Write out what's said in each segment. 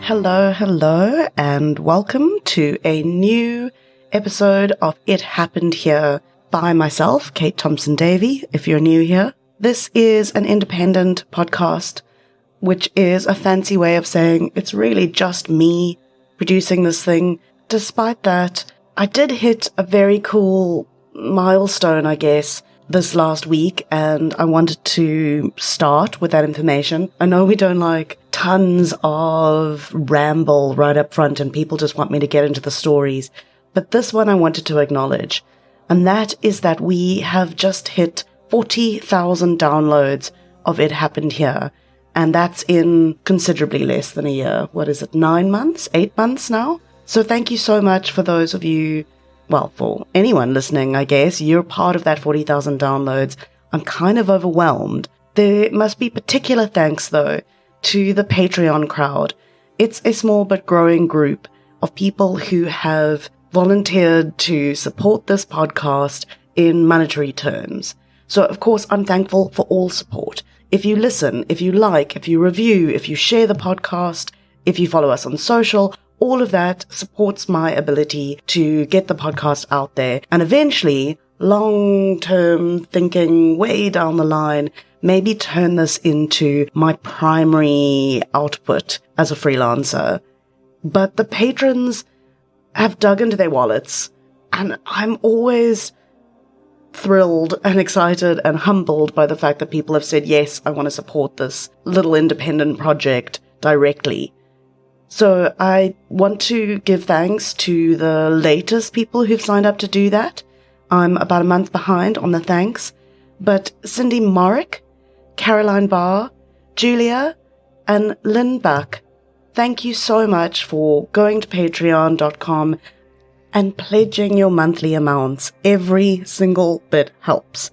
Hello, and welcome to a new episode of It Happened Here by myself, Kate Thompson-Davey, if you're new here. This is an independent podcast, which is a fancy way of saying it's really just me producing this thing. Despite that, I did hit a very cool milestone, I guess, this last week, and I wanted to start with that information. I know we don't like tons of ramble right up front and people just want me to get into the stories, but this one I wanted to acknowledge, and that is that we have just hit 40,000 downloads of It Happened Here, and that's in considerably less than a year. What is it, 9 months, 8 months now? So thank you so much for those of you, well, for anyone listening, I guess. You're part of that 40,000 downloads. I'm kind of overwhelmed. There must be particular thanks, though, to the Patreon crowd. It's a small but growing group of people who have volunteered to support this podcast in monetary terms. So, of course, I'm thankful for all support. If you listen, if you like, if you review, if you share the podcast, if you follow us on social, all of that supports my ability to get the podcast out there and eventually, long-term thinking way down the line, maybe turn this into my primary output as a freelancer. But the patrons have dug into their wallets, and I'm always thrilled and excited and humbled by the fact that people have said, yes, I want to support this little independent project directly. So I want to give thanks to the latest people who've signed up to do that. I'm about a month behind on the thanks, but Cindy Morrick, Caroline Barr, Julia, and Lynn Buck, thank you so much for going to patreon.com and pledging your monthly amounts. Every single bit helps.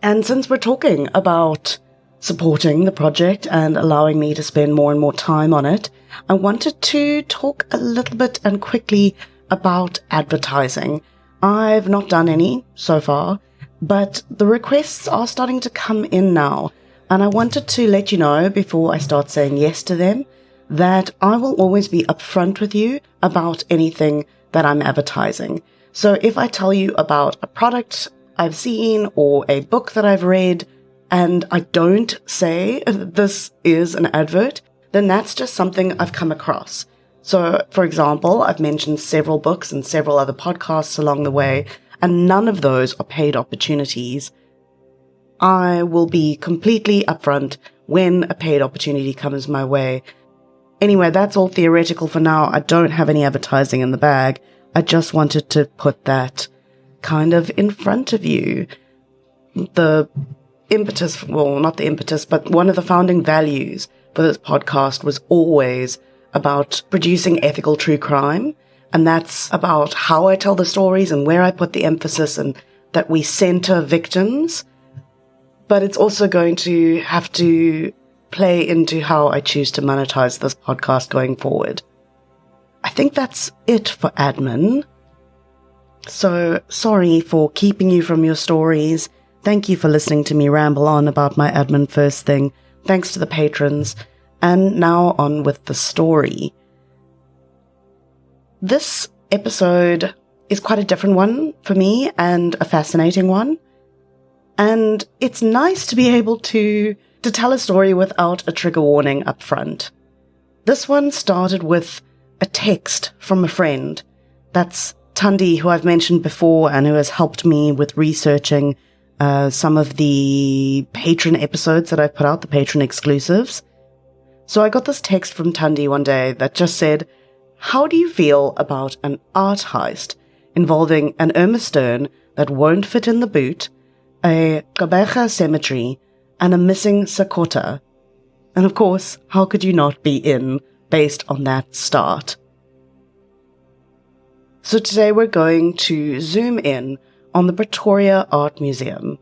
And since we're talking about supporting the project and allowing me to spend more and more time on it, I wanted to talk a little bit and quickly about advertising. I've not done any so far, but the requests are starting to come in now, and I wanted to let you know before I start saying yes to them that I will always be upfront with you about anything that I'm advertising. So if I tell you about a product I've seen or a book that I've read, and I don't say this is an advert, then that's just something I've come across. So, for example, I've mentioned several books and several other podcasts along the way, and none of those are paid opportunities. I will be completely upfront when a paid opportunity comes my way. Anyway, that's all theoretical for now. I don't have any advertising in the bag. I just wanted to put that kind of in front of you. The impetus, well, not the impetus, but one of the founding values for this podcast was always about producing ethical true crime. And that's about how I tell the stories and where I put the emphasis and that we center victims. But it's also going to have to play into how I choose to monetize this podcast going forward. I think that's it for admin. So sorry for keeping you from your stories. Thank you for listening to me ramble on about my admin first thing. Thanks to the patrons. And now on with the story. This episode is quite a different one for me and a fascinating one. And it's nice to be able to tell a story without a trigger warning up front. This one started with a text from a friend. That's Tundi, who I've mentioned before and who has helped me with researching some of the patron episodes that I've put out, the patron exclusives. So I got this text from Tundi one day that just said, how do you feel about an art heist involving an Irma Stern that won't fit in the boot, a Gqeberha cemetery, and a missing Sakota? And of course, how could you not be in based on that start? So today we're going to zoom in on the Pretoria Art Museum.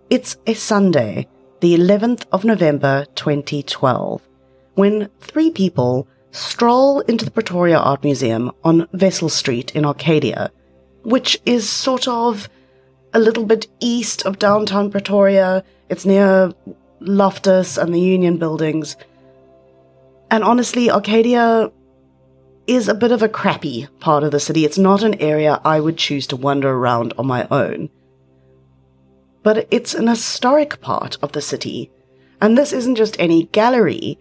It's a Sunday, the 11th of November 2012, when 3 people stroll into the Pretoria Art Museum on Wessels Street in Arcadia, which is sort of a little bit east of downtown Pretoria. It's near Loftus and the Union buildings. And honestly, Arcadia is a bit of a crappy part of the city. It's not an area I would choose to wander around on my own. But it's an historic part of the city, and this isn't just any gallery.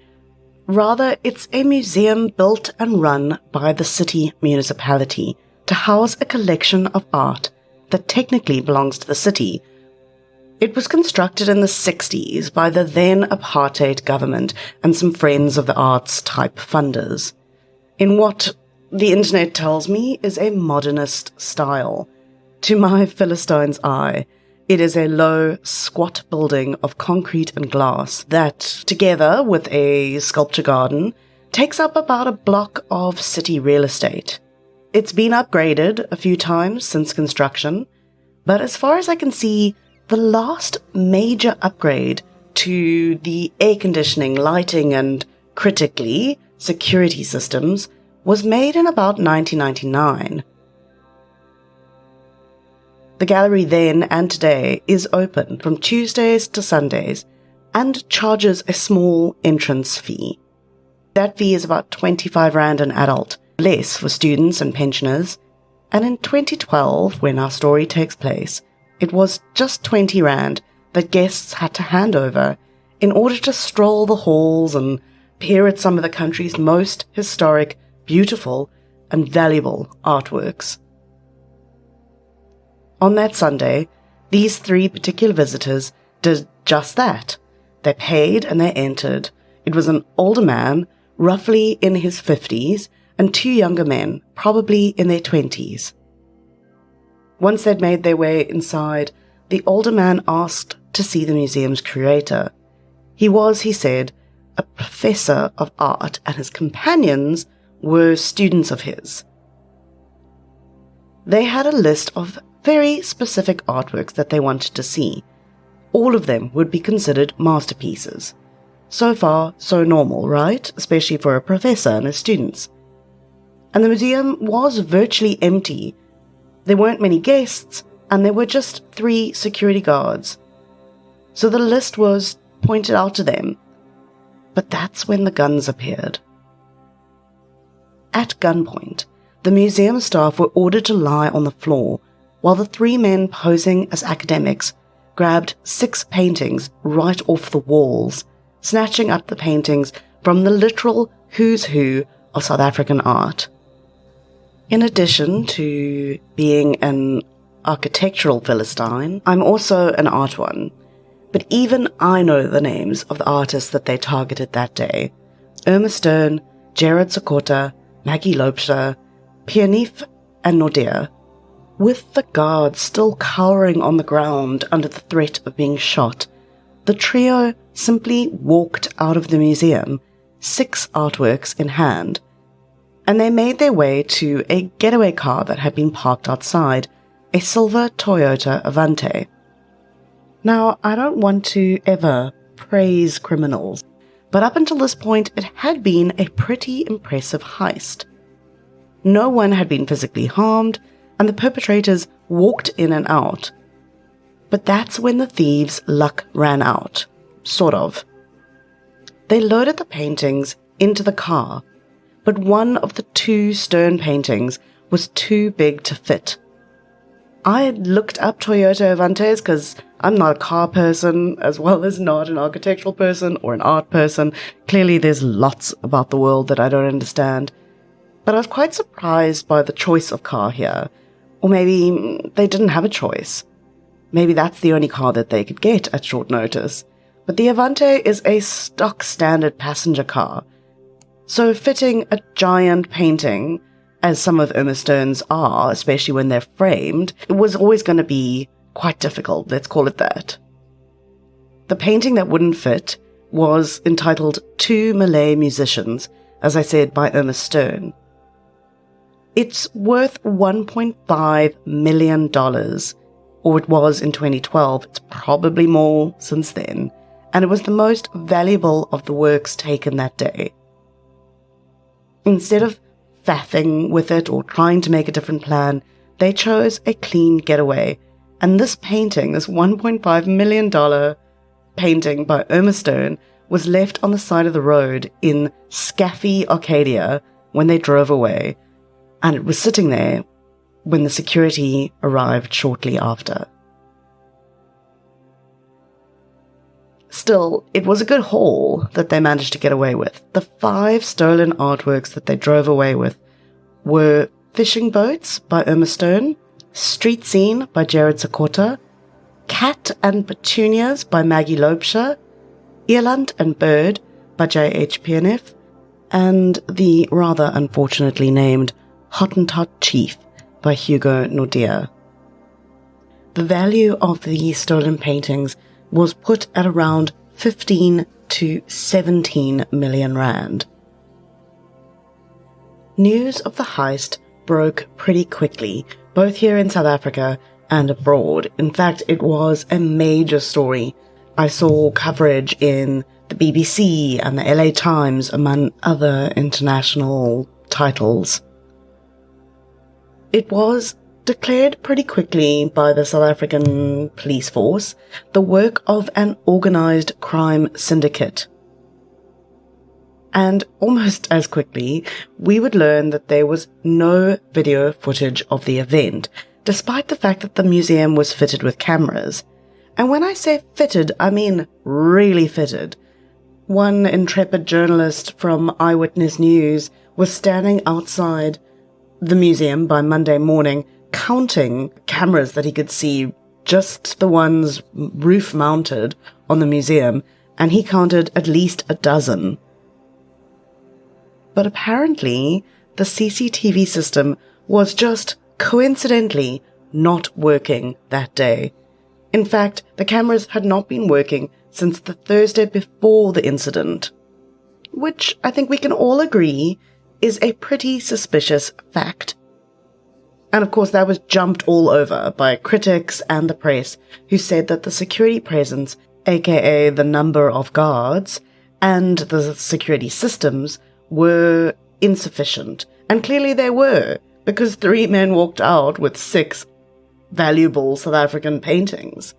Rather, it's a museum built and run by the city municipality to house a collection of art that technically belongs to the city. It was constructed in the 60s by the then apartheid government and some Friends of the Arts type funders, in what the internet tells me is a modernist style. To my Philistine's eye, it is a low, squat building of concrete and glass that, together with a sculpture garden, takes up about a block of city real estate. It's been upgraded a few times since construction, but as far as I can see, the last major upgrade to the air conditioning, lighting, and, critically, security systems was made in about 1999. The gallery then and today is open from Tuesdays to Sundays and charges a small entrance fee. That fee is about 25 Rand an adult, less for students and pensioners, and in 2012, when our story takes place, it was just 20 Rand that guests had to hand over in order to stroll the halls and peer at some of the country's most historic, beautiful, and valuable artworks. On that Sunday, these 3 particular visitors did just that. They paid and they entered. It was an older man, roughly in his 50s, and 2 younger men, probably in their 20s. Once they'd made their way inside, the older man asked to see the museum's curator. He was, he said, a professor of art, and his companions were students of his. They had a list of very specific artworks that they wanted to see. All of them would be considered masterpieces. So far, so normal, right? Especially for a professor and his students. And the museum was virtually empty. There weren't many guests, and there were just 3 security guards. So the list was pointed out to them. But that's when the guns appeared. At gunpoint, the museum staff were ordered to lie on the floor, while the 3 men posing as academics grabbed 6 paintings right off the walls, snatching up the paintings from the literal who's who of South African art. In addition to being an architectural Philistine, I'm also an art one. But even I know the names of the artists that they targeted that day. Irma Stern, Gerard Sokota, Maggie Loubser, Pierneef, and Nordea. With the guards still cowering on the ground under the threat of being shot, the trio simply walked out of the museum, 6 artworks in hand, and they made their way to a getaway car that had been parked outside, a silver Toyota Avante. Now, I don't want to ever praise criminals, but up until this point it had been a pretty impressive heist. No one had been physically harmed, and the perpetrators walked in and out. But that's when the thieves' luck ran out. Sort of. They loaded the paintings into the car, but one of the 2 Stern paintings was too big to fit. I had looked up Toyota Avantes because I'm not a car person, as well as not an architectural person or an art person. Clearly there's lots about the world that I don't understand. But I was quite surprised by the choice of car here. Or maybe they didn't have a choice. Maybe that's the only car that they could get at short notice. But the Avante is a stock standard passenger car. So fitting a giant painting, as some of Irma Stern's are, especially when they're framed, it was always going to be quite difficult, let's call it that. The painting that wouldn't fit was entitled 2 Malay Musicians, as I said, by Irma Stern. It's worth $1.5 million, or it was in 2012. It's probably more since then, and it was the most valuable of the works taken that day. Instead of faffing with it or trying to make a different plan, they chose a clean getaway, and this painting, this $1.5 million painting by Irma Stern, was left on the side of the road in Scaffy, Arcadia, when they drove away, and it was sitting there when the security arrived shortly after. Still, it was a good haul that they managed to get away with. The 5 stolen artworks that they drove away with were Fishing Boats by Irma Stern, Street Scene by Jared Sakota, Cat and Petunias by Maggie Loebscher, Eland and Bird by J.H. Pianif, and the rather unfortunately named Hottentot Chief by Hugo Nordia. The value of the stolen paintings was put at around 15 to 17 million rand. News of the heist broke pretty quickly, both here in South Africa and abroad. In fact, it was a major story. I saw coverage in the BBC and the LA Times, among other international titles. It was declared pretty quickly by the South African police force the work of an organized crime syndicate. And almost as quickly, we would learn that there was no video footage of the event, despite the fact that the museum was fitted with cameras. And when I say fitted, I mean really fitted. One intrepid journalist from Eyewitness News was standing outside the museum by Monday morning, counting cameras that he could see, just the ones roof-mounted on the museum, and he counted at least a dozen. But apparently, the CCTV system was just coincidentally not working that day. In fact, the cameras had not been working since the Thursday before the incident, which I think we can all agree is a pretty suspicious fact. And of course, that was jumped all over by critics and the press, who said that the security presence, aka the number of guards, and the security systems were insufficient. And clearly they were, because 3 men walked out with 6 valuable South African paintings.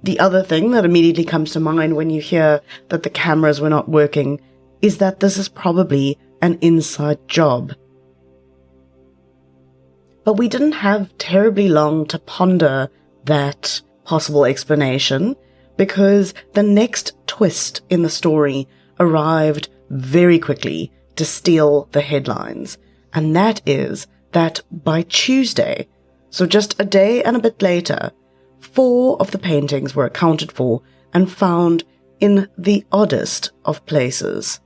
The other thing that immediately comes to mind when you hear that the cameras were not working is that this is probably an inside job. But we didn't have terribly long to ponder that possible explanation, because the next twist in the story arrived very quickly to steal the headlines, and that is that by Tuesday, so just a day and a bit later, 4 of the paintings were accounted for and found in the oddest of places.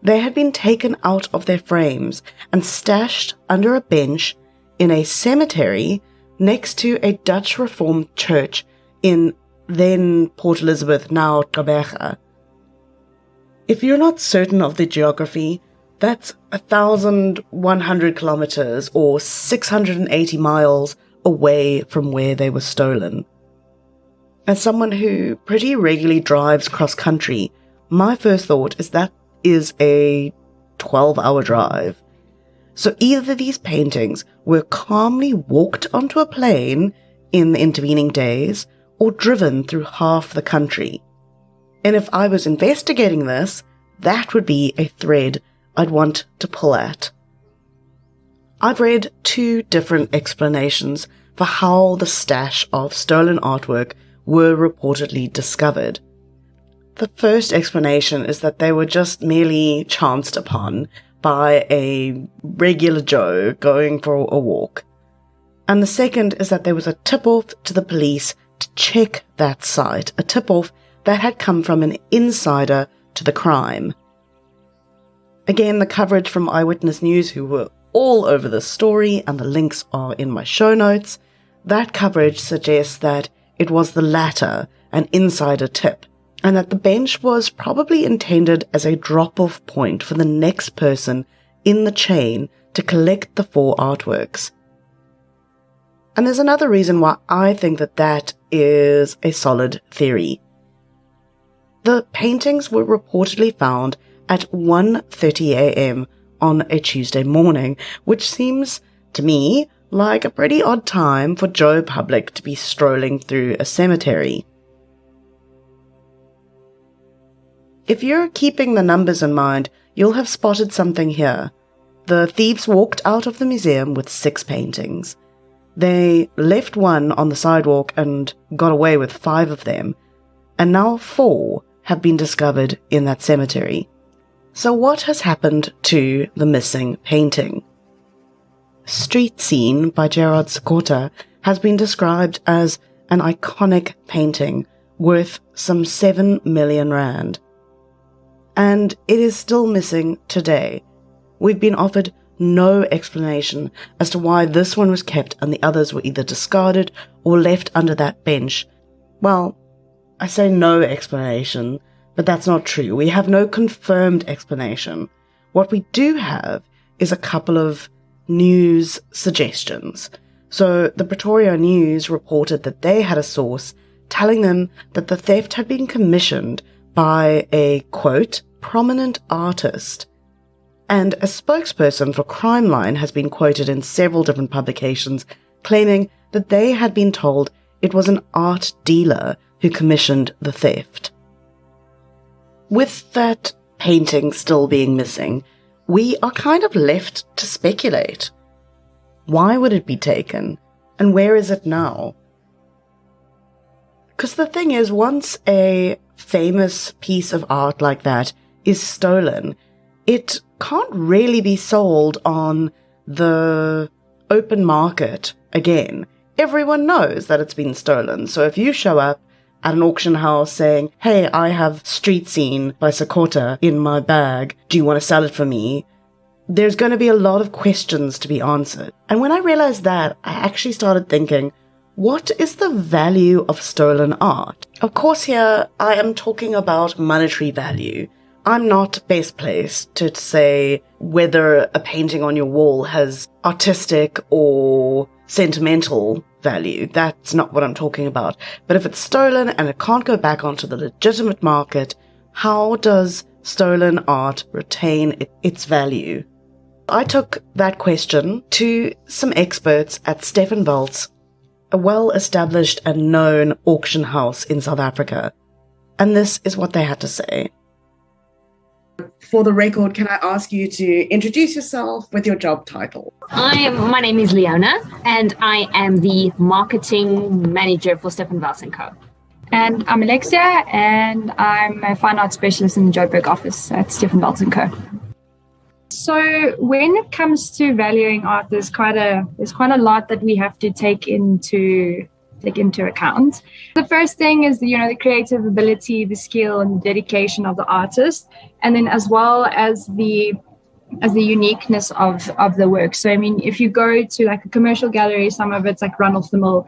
They had been taken out of their frames and stashed under a bench in a cemetery next to a Dutch Reformed church in then Port Elizabeth, now Gqeberha. If you're not certain of the geography, that's 1,100 kilometers or 680 miles away from where they were stolen. As someone who pretty regularly drives cross-country, my first thought is that is a 12-hour drive. So either these paintings were calmly walked onto a plane in the intervening days or driven through half the country. And if I was investigating this, that would be a thread I'd want to pull at. I've read 2 different explanations for how the stash of stolen artwork were reportedly discovered. The first explanation is that they were just merely chanced upon by a regular Joe going for a walk. And the second is that there was a tip-off to the police to check that site, a tip-off that had come from an insider to the crime. Again, the coverage from Eyewitness News, who were all over this story, and the links are in my show notes, that coverage suggests that it was the latter, an insider tip, and that the bench was probably intended as a drop-off point for the next person in the chain to collect the 4 artworks. And there's another reason why I think that that is a solid theory. The paintings were reportedly found at 1:30 a.m. on a Tuesday morning, which seems to me like a pretty odd time for Joe Public to be strolling through a cemetery. If you're keeping the numbers in mind, you'll have spotted something here. The thieves walked out of the museum with 6 paintings. They left one on the sidewalk and got away with 5 of them, and now 4 have been discovered in that cemetery. So what has happened to the missing painting? Street Scene by Gerard Sikota has been described as an iconic painting worth some 7 million rand. And it is still missing today. We've been offered no explanation as to why this one was kept and the others were either discarded or left under that bench. Well, I say no explanation, but that's not true. We have no confirmed explanation. What we do have is a couple of news suggestions. So the Pretoria News reported that they had a source telling them that the theft had been commissioned by a, quote, prominent artist. And a spokesperson for Crimeline has been quoted in several different publications claiming that they had been told it was an art dealer who commissioned the theft. With that painting still being missing, we are kind of left to speculate. Why would it be taken? And where is it now? Because the thing is, once a famous piece of art like that is stolen, it can't really be sold on the open market again. Everyone knows that it's been stolen. So if you show up at an auction house saying, hey, I have Street Scene by Sikota in my bag, do you want to sell it for me? There's going to be a lot of questions to be answered. And when I realized that, I actually started thinking, what is the value of stolen art? Of course, here I am talking about monetary value. I'm not best placed to say whether a painting on your wall has artistic or sentimental value. That's not what I'm talking about. But if it's stolen and it can't go back onto the legitimate market, how does stolen art retain its value? I took that question to some experts at Stefan Waltz, a well-established and known auction house in South Africa. And this is what they had to say. For the record, can I ask you to introduce yourself with your job title? My name is Leona, and I am the marketing manager for Stefan Waltz & Co. And I'm Alexia, and I'm a fine art specialist in the Joburg office at Stefan Waltz & Co. So when it comes to valuing art, there's quite a lot that we have to take into account. The first thing is, the creative ability, the skill and the dedication of the artist, and then as well as the uniqueness of the work. So, I mean, if you go to like a commercial gallery, some of it's like run off the mill.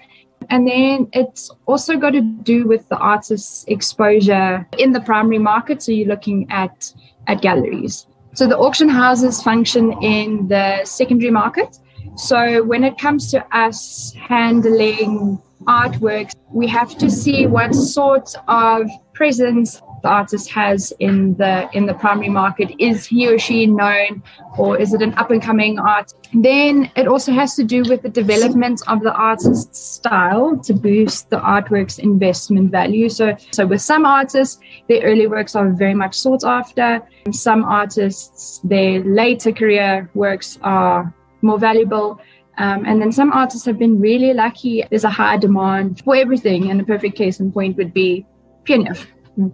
And then it's also got to do with the artist's exposure in the primary market. So you're looking at galleries. So the auction houses function in the secondary market. So when it comes to us handling artworks, we have to see what sort of presence the artist has in the primary market. Is he or she known, or is it an up-and-coming art? Then it also has to do with the development of the artist's style to boost the artwork's investment value. So with some artists, their early works are very much sought after. Some artists, their later career works are more valuable. And then some artists have been really lucky. There's a high demand for everything, and a perfect case in point would be Pianev.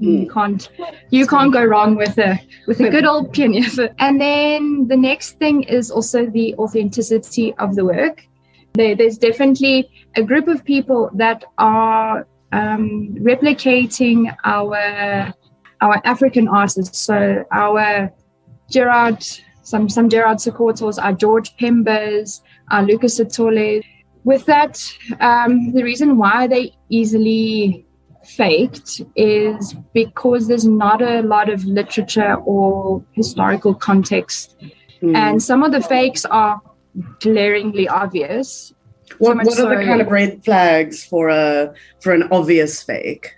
You can't go wrong with a good old Pianev. And then the next thing is also the authenticity of the work. There's definitely a group of people that are replicating our African artists. So our some Gerard Sikotos, our George Pembas, our Lucas Satole. With that, the reason why they easily faked is because there's not a lot of literature or historical context. And some of the fakes are glaringly obvious. What are the kind of red flags for an obvious fake?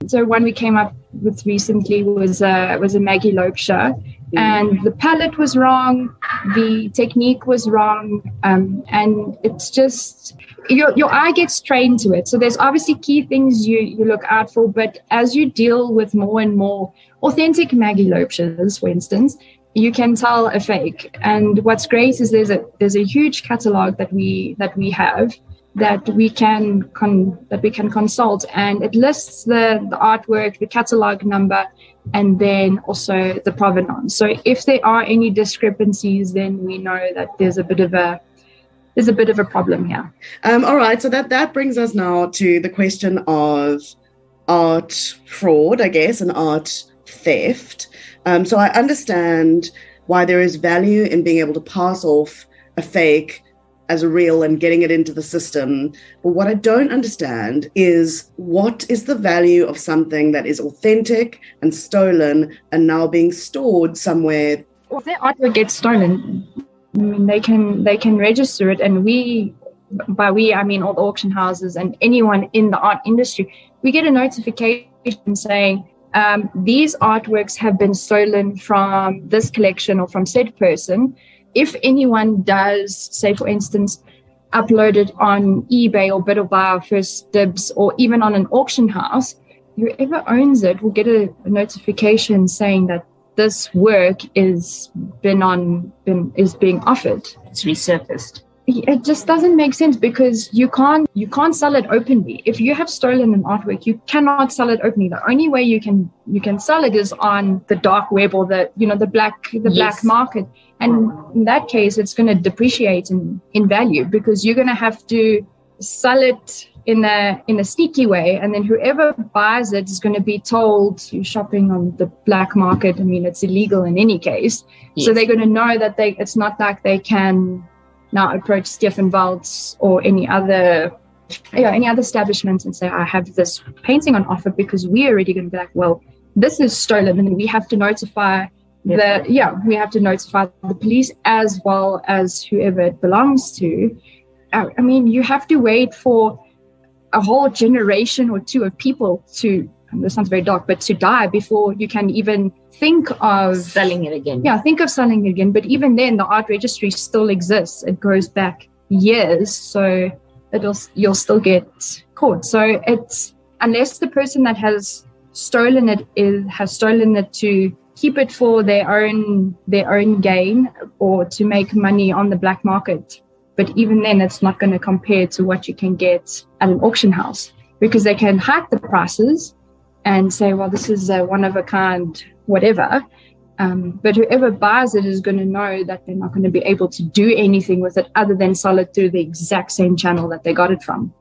So one we came up with recently was a Maggie Loebscher, and the palette was wrong, the technique was wrong, and it's just your eye gets trained to it. So there's obviously key things you look out for, but as you deal with more and more authentic Maggie Loebsches, for instance, you can tell a fake. And what's great is there's a huge catalog that we have that we can consult, and it lists the artwork, the catalog number, and then also the provenance. So if there are any discrepancies, then we know that there's a bit of a problem here. All right, so that brings us now to the question of art fraud, I guess, and art theft. So I understand why there is value in being able to pass off a fake as a real and getting it into the system. But what I don't understand is, what is the value of something that is authentic and stolen and now being stored somewhere? Well, if their artwork gets stolen, I mean, they can register it, and by we I mean all the auction houses and anyone in the art industry, we get a notification saying these artworks have been stolen from this collection or from said person. If anyone does, say for instance, upload it on eBay or bid or buy or first dibs, or even on an auction house, whoever owns it will get a notification saying that this work is being offered. It's resurfaced. It just doesn't make sense, because you can't sell it openly. If you have stolen an artwork, you cannot sell it openly. The only way you can sell it is on the dark web or the black market. And in that case, it's going to depreciate in value, because you're going to have to sell it in a sneaky way, and then whoever buys it is going to be told you're shopping on the black market. I mean, it's illegal in any case. Yes. So they're going to know that it's not like they can now approach Stefan Waltz or any other establishment and say, I have this painting on offer, because we're already going to be like, well, this is stolen, and we have to notify the police as well as whoever it belongs to. I mean, you have to wait for a whole generation or two of people to, and this sounds very dark, but to die before you can even think of selling it again. Yeah, think of selling it again. But even then, the art registry still exists. It goes back years, so you'll still get caught. So it's, unless the person that has stolen it to keep it for their own gain or to make money on the black market. But even then, it's not going to compare to what you can get at an auction house, because they can hike the prices and say, well, this is a one-of-a-kind whatever. But whoever buys it is going to know that they're not going to be able to do anything with it other than sell it through the exact same channel that they got it from.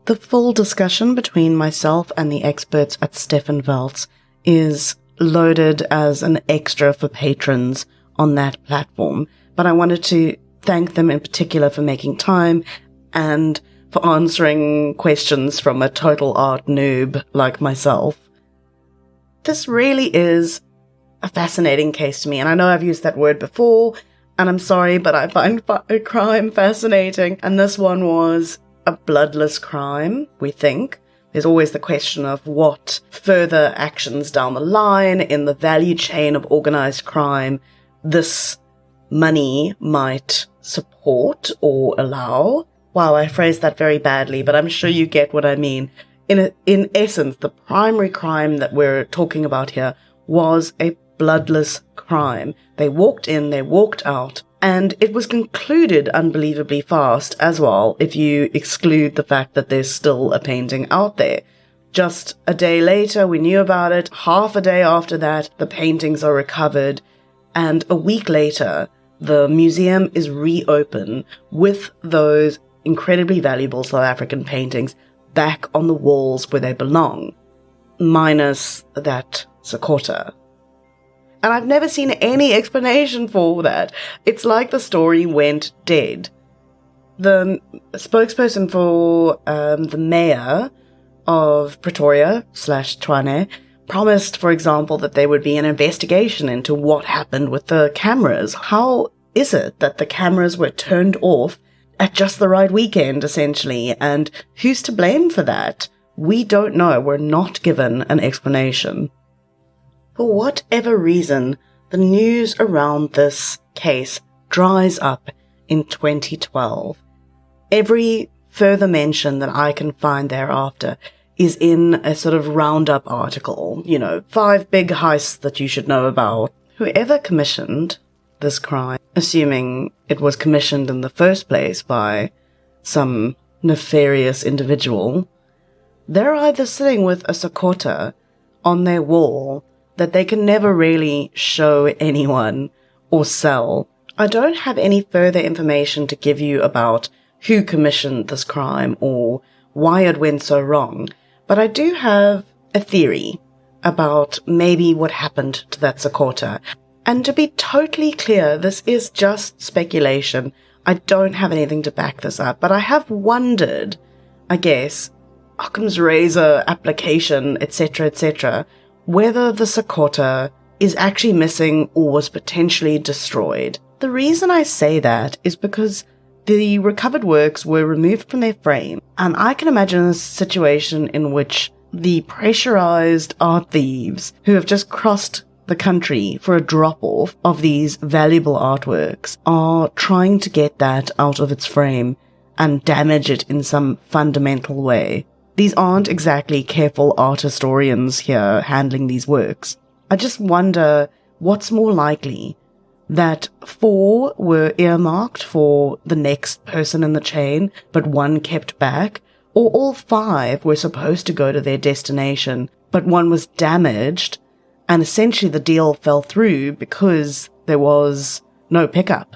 The full discussion between myself and the experts at Stefan Waltz is loaded as an extra for patrons on that platform. But I wanted to thank them in particular for making time and for answering questions from a total art noob like myself. This really is a fascinating case to me, and I know I've used that word before, and I'm sorry, but I find crime fascinating, and this one was a bloodless crime, we think. There's always the question of what further actions down the line in the value chain of organized crime this money might support or allow. Wow, I phrased that very badly, but I'm sure you get what I mean. In essence, the primary crime that we're talking about here was a bloodless crime. They walked in, they walked out, and it was concluded unbelievably fast as well, if you exclude the fact that there's still a painting out there. Just a day later, we knew about it. Half a day after that, the paintings are recovered. And a week later, the museum is reopened with those incredibly valuable South African paintings back on the walls where they belong, minus that Sakota. And I've never seen any explanation for that. It's like the story went dead. The spokesperson for the mayor of Pretoria / Tshwane promised, for example, that there would be an investigation into what happened with the cameras. How is it that the cameras were turned off at just the right weekend, essentially? And who's to blame for that? We don't know. We're not given an explanation. For whatever reason, the news around this case dries up in 2012. Every further mention that I can find thereafter is in a sort of roundup article, 5 big heists that you should know about. Whoever commissioned this crime, assuming it was commissioned in the first place by some nefarious individual, they're either sitting with a Sakota on their wall that they can never really show anyone or sell. I don't have any further information to give you about who commissioned this crime or why it went so wrong, but I do have a theory about maybe what happened to that Sakota. And to be totally clear, this is just speculation. I don't have anything to back this up, but I have wondered, I guess, Occam's razor application, etc., whether the Sakota is actually missing or was potentially destroyed. The reason I say that is because the recovered works were removed from their frame, and I can imagine a situation in which the pressurized art thieves who have just crossed the country for a drop-off of these valuable artworks are trying to get that out of its frame and damage it in some fundamental way. These aren't exactly careful art historians here handling these works. I just wonder what's more likely, that 4 were earmarked for the next person in the chain, but 1 kept back, or all 5 were supposed to go to their destination, but 1 was damaged, and essentially the deal fell through because there was no pickup,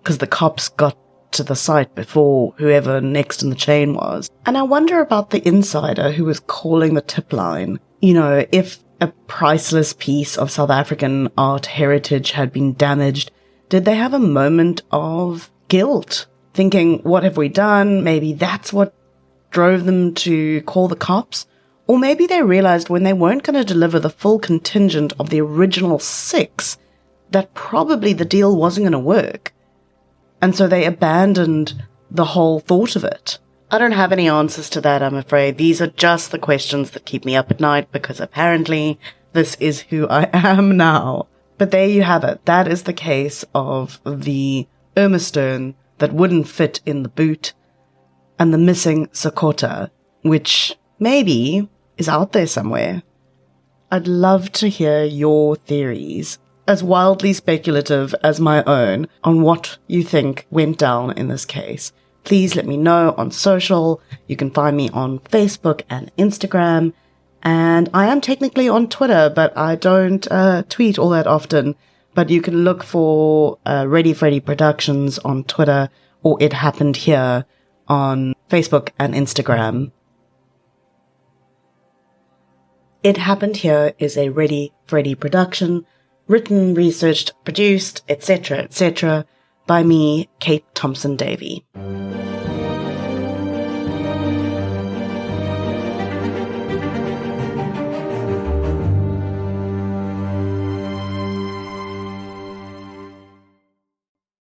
because the cops got to the site before whoever next in the chain was. And I wonder about the insider who was calling the tip line. If a priceless piece of South African art heritage had been damaged, did they have a moment of guilt, thinking, what have we done? Maybe that's what drove them to call the cops? Or maybe they realized when they weren't going to deliver the full contingent of the original 6, that probably the deal wasn't going to work. And so they abandoned the whole thought of it. I don't have any answers to that, I'm afraid. These are just the questions that keep me up at night, because apparently this is who I am now. But there you have it. That is the case of the Irma stone that wouldn't fit in the boot and the missing Sakota, which maybe is out there somewhere. I'd love to hear your theories, as wildly speculative as my own, on what you think went down in this case. Please let me know on social. You can find me on Facebook and Instagram. And I am technically on Twitter, but I don't tweet all that often. But you can look for Ready Freddy Productions on Twitter, or It Happened Here on Facebook and Instagram. It Happened Here is a Ready Freddy production, written, researched, produced, etc., by me, Kate Thompson Davey.